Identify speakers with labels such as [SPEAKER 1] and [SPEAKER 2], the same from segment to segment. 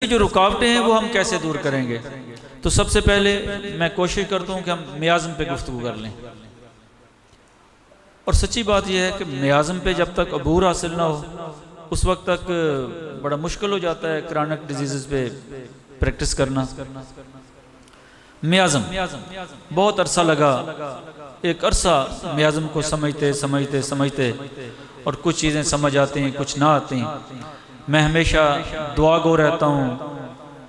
[SPEAKER 1] जो रुकावटें हैं वो हम कैसे दूर करेंगे। तो सबसे पहले मैं कोशिश करता हूँ कि हम मियाज़म पे गुफ्तगू कर लें। और सच्ची बात यह है कि मियाज़म पे जब तक अबूर हासिल ना हो उस वक्त तक बड़ा मुश्किल हो जाता है क्रॉनिक डिजीज़ पे प्रैक्टिस करना। मियाज़म बहुत अरसा लगा, एक अरसा मियाज़म को समझते समझते समझते और कुछ चीज़ें समझ आती हैं कुछ ना आती। मैं हमेशा दुआ गो रहता हूँ।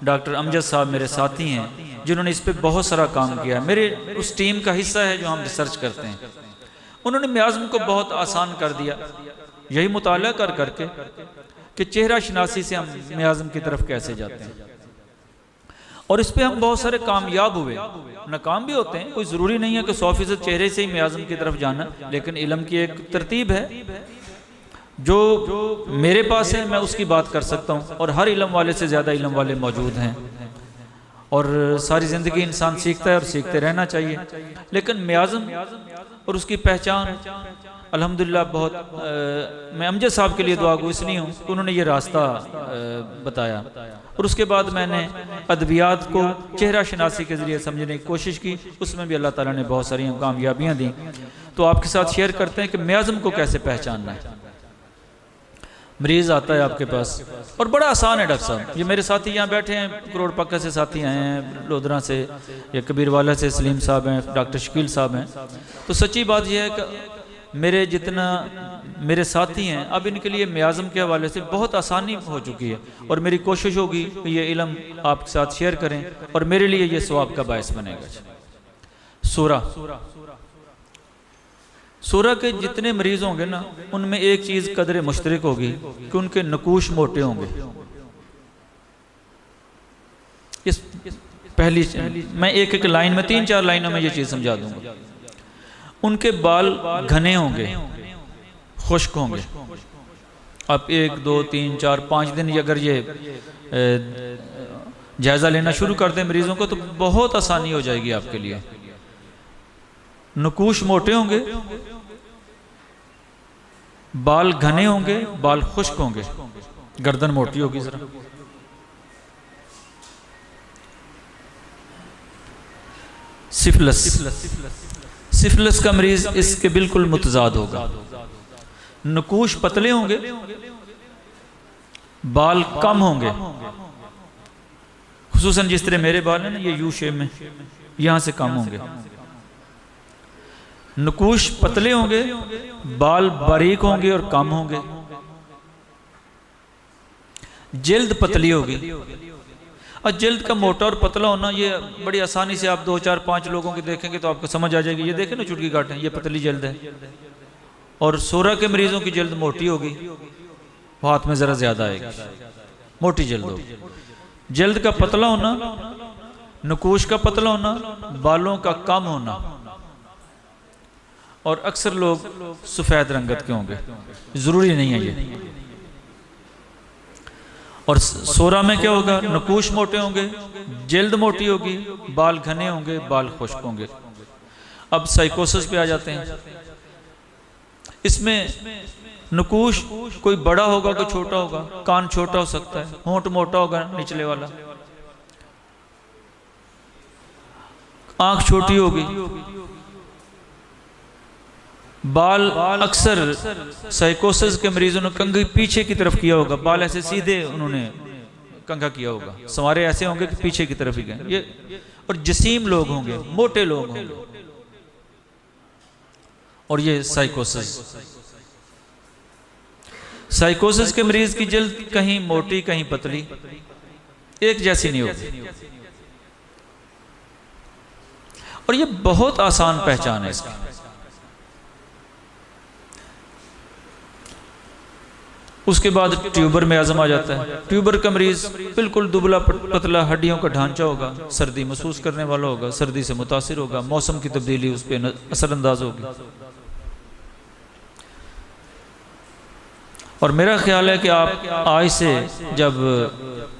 [SPEAKER 1] डॉक्टर अमजद साहब मेरे साथी हैं जिन्होंने इस पे बहुत सारा काम किया है, मेरे उस टीम का हिस्सा है जो हम रिसर्च करते हैं। उन्होंने मियाज़म को बहुत आसान कर दिया, यही मुताला कर करके कि चेहरा शनासी से हम मियाज़म की तरफ कैसे जाते हैं। और इस पे हम बहुत सारे कामयाब हुए, नाकाम भी होते हैं। कोई ज़रूरी नहीं है कि 100% चेहरे से ही मियाज़म की तरफ जाना, लेकिन इल्म की एक तरतीब है जो मेरे पास है, मैं उसकी बात कर सकता हूँ। और हर इल्म वाले से ज़्यादा इल्म वाले मौजूद हैं और सारी ज़िंदगी इंसान सीखता है और सीखते रहना चाहिए। लेकिन मियाज़म और उसकी पहचान अल्हम्दुलिल्लाह बहुत मैं अमजद साहब के लिए दुआ गो इसलिए हूँ कि उन्होंने ये रास्ता बताया। और उसके बाद मैंने अदबियात को चेहरा शनासी के ज़रिए समझने की कोशिश की, उसमें भी अल्लाह ताला ने बहुत सारी कामयाबियाँ दी। तो आपके साथ शेयर करते हैं कि मियाज़म को कैसे पहचानना है। मरीज़ आता है आपके पास और बड़ा आसान है डॉक्टर साहब। ये मेरे साथी यहाँ बैठे हैं, करोड़ पक्का से साथी आए हैं, लोधरा से, ये कबीरवाला से सलीम साहब हैं, डॉक्टर शकील साहब हैं। तो सच्ची बात यह है कि मेरे जितना मेरे साथी हैं अब इनके लिए मियाज़म के हवाले से बहुत आसानी हो चुकी है। और मेरी कोशिश होगी कि ये इल्म आपके साथ शेयर करें और मेरे लिए ये सवाब का बायस बनेगा। सूरा के जितने मरीज होंगे ना उनमें एक चीज़ कदर मुश्तरक होगी कि उनके नकूश मोटे होंगे। इस पहली मैं एक एक लाइन में 3-4 लाइनों में ये चीज़ समझा दूंगा। उनके बाल घने होंगे, खुश्क होंगे। आप 1, 2, 3, 4, 5 दिन अगर ये जायज़ा लेना शुरू कर दें मरीजों को तो बहुत आसानी हो जाएगी आपके लिए। नकूश मोटे होंगे, बाल घने होंगे, बाल खुश्क होंगे, गर्दन मोटी होगी जरा। सिफिलिस का मरीज इसके बिल्कुल मुतजाद होगा। नकूश पतले होंगे, बाल कम होंगे, खुसूसन जिस तरह मेरे बाल हैं ना ये यू शेप में, यहां से कम होंगे। नकूश पतले होंगे, बाल बारीक होंगे और कम होंगे। जल्द पतली होगी। और जल्द का मोटा और पतला होना ये बड़ी आसानी से आप 2, 4, 5 लोगों के देखेंगे तो आपको समझ आ जाएगी। ये देखें ना चुटकी काट है, ये पतली जल्द है। और सोरा के मरीजों की जल्द मोटी होगी, हाथ में जरा ज्यादा आएगी, मोटी जल्द होगी। जल्द का पतला होना, नकूश का पतला होना, बालों का कम होना। और अक्सर लोग सफ़ेद रंगत के होंगे, ज़रूरी नहीं है ये। और सोरा में क्या होगा, नकूश मोटे होंगे, जल्द मोटी होगी, बाल घने होंगे, बाल खुश्क होंगे। अब साइकोसिस पे आ जाते हैं। इसमें नकूश कोई बड़ा होगा कोई छोटा होगा, कान छोटा हो सकता है, होंठ मोटा होगा निचले वाला, आंख छोटी होगी, बाल अक्सर साइकोसिस के मरीजों ने कंघी पीछे की तरफ किया होगा, बाल ऐसे सीधे उन्होंने कंघा किया होगा, सवारे ऐसे होंगे कि पीछे की तरफ ही गए ये। और जसीम लोग होंगे, मोटे लोग होंगे। और ये साइकोसिस के मरीज की जल्द कहीं मोटी कहीं पतली, एक जैसी नहीं होगी। और ये बहुत आसान पहचान है इसकी। उसके बाद ट्यूबर में आजम आ जाता है। ट्यूबर का मरीज बिल्कुल दुबला पतला, हड्डियों का ढांचा होगा, सर्दी महसूस करने वाला होगा, सर्दी से मुतासिर होगा, मौसम की तब्दीली उस पर असरअंदाज होगी। और मेरा ख्याल है कि आप आज से जब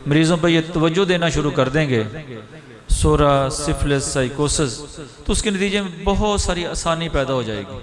[SPEAKER 1] मरीजों पर यह तवज्जो देना शुरू कर देंगे, सोरा, सिफिलिस, साइकोसिस, तो उसके नतीजे में बहुत सारी आसानी पैदा हो जाएगी।